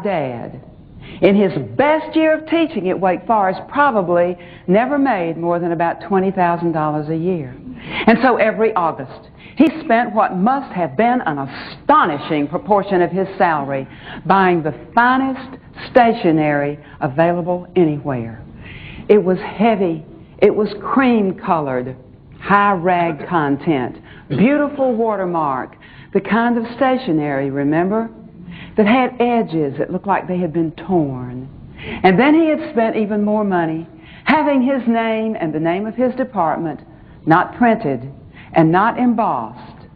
Dad, in his best year of teaching at Wake Forest, probably never made more than about $20,000 a year. And so every August, he spent what must have been an astonishing proportion of his salary buying the finest stationery available anywhere. It was heavy, it was cream-colored, high rag content, beautiful watermark, the kind of stationery, remember, that had edges that looked like they had been torn. And then he had spent even more money having his name and the name of his department not printed and not embossed,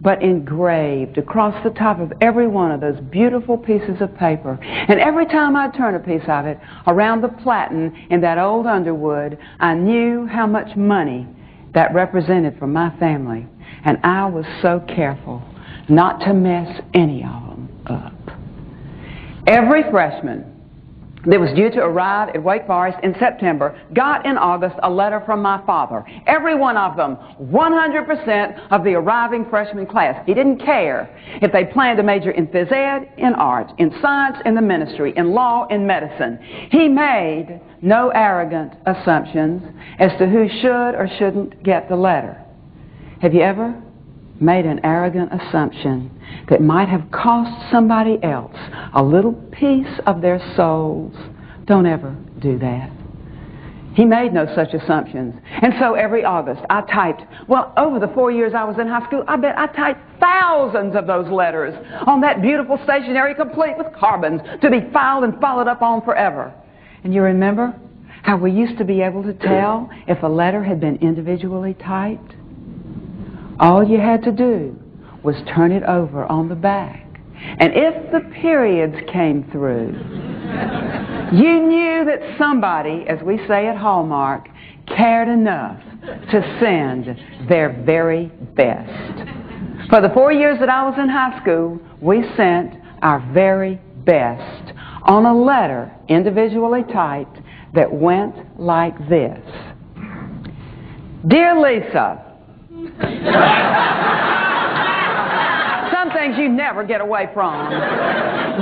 but engraved across the top of every one of those beautiful pieces of paper. And every time I'd turn a piece of it around the platen in that old Underwood, I knew how much money that represented for my family. And I was so careful not to mess any of them up. Every freshman that was due to arrive at Wake Forest in September got in August a letter from my father. Every one of them, 100% of the arriving freshman class. He didn't care if they planned to major in phys ed, in art, in science, in the ministry, in law, in medicine. He made no arrogant assumptions as to who should or shouldn't get the letter. Have you ever made an arrogant assumption that might have cost somebody else a little piece of their souls? Don't ever do that. He made no such assumptions. And so every August I typed, well, over the 4 years I was in high school, I bet I typed thousands of those letters on that beautiful stationery complete with carbons to be filed and followed up on forever. And you remember how we used to be able to tell if a letter had been individually typed? All you had to do was turn it over on the back. And if the periods came through, you knew that somebody, as we say at Hallmark, cared enough to send their very best. For the 4 years that I was in high school, we sent our very best on a letter individually typed that went like this. Dear Lisa, some things you never get away from.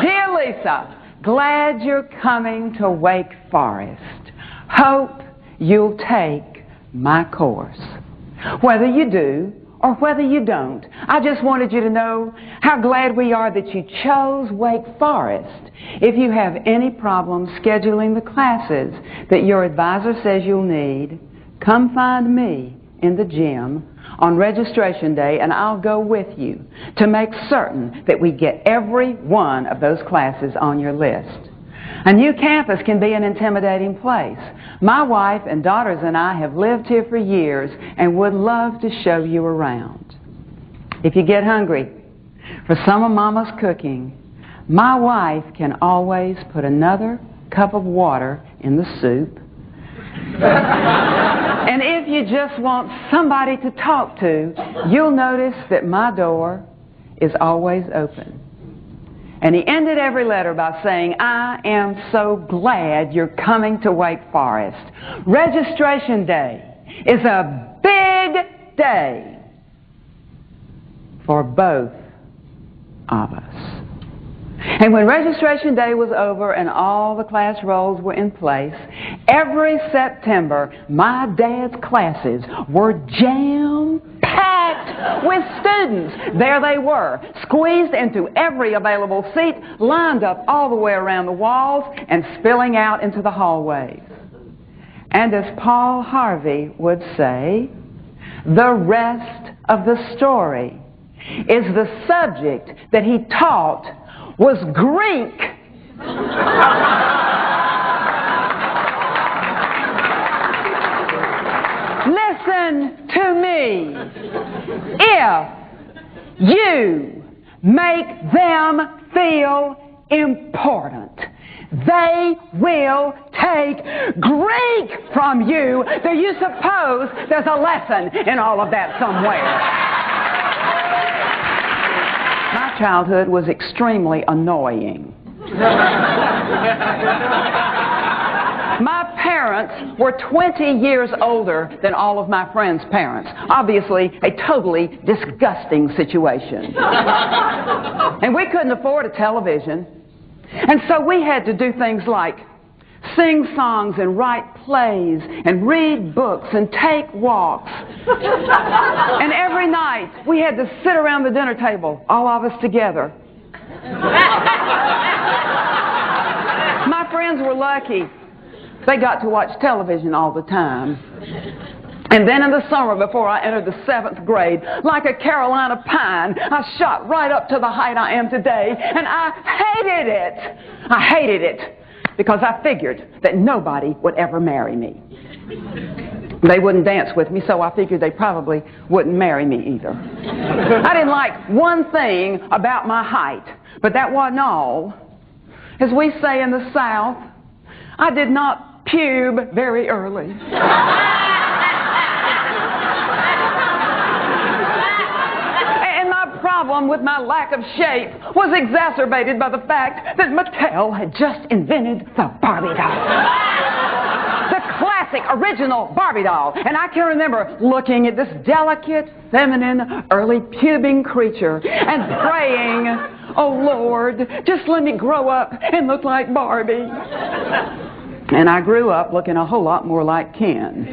Dear Lisa, glad you're coming to Wake Forest. Hope you'll take my course. Whether you do or whether you don't, I just wanted you to know how glad we are that you chose Wake Forest. If you have any problems scheduling the classes that your advisor says you'll need, come find me in the gym on registration day, and I'll go with you to make certain that we get every one of those classes on your list. A new campus can be an intimidating place. My wife and daughters and I have lived here for years and would love to show you around. If you get hungry for some of Mama's cooking, my wife can always put another cup of water in the soup. And if you just want somebody to talk to, you'll notice that my door is always open. And he ended every letter by saying, I am so glad you're coming to Wake Forest. Registration day is a big day for both of us. And when registration day was over and all the class rolls were in place, every September my dad's classes were jam-packed with students. There they were, squeezed into every available seat, lined up all the way around the walls and spilling out into the hallways. And as Paul Harvey would say, the rest of the story is the subject that he taught was Greek. Listen to me. If you make them feel important, they will take Greek from you. Do you suppose there's a lesson in all of that somewhere? My childhood was extremely annoying. My parents were 20 years older than all of my friends' parents. Obviously, a totally disgusting situation. And we couldn't afford a television. And so we had to do things like sing songs and write plays and read books and take walks. And every night we had to sit around the dinner table, all of us together. My friends were lucky. They got to watch television all the time. And then in the summer, before I entered the 7th grade, like a Carolina pine, I shot right up to the height I am today, and I hated it. I hated it because I figured that nobody would ever marry me. They wouldn't dance with me, so I figured they probably wouldn't marry me either. I didn't like one thing about my height, but that wasn't all. As we say in the South, I did not pube very early. Problem with my lack of shape was exacerbated by the fact that Mattel had just invented the Barbie doll. The classic, original Barbie doll. And I can remember looking at this delicate, feminine, early pubing creature and praying, oh Lord, just let me grow up and look like Barbie. And I grew up looking a whole lot more like Ken.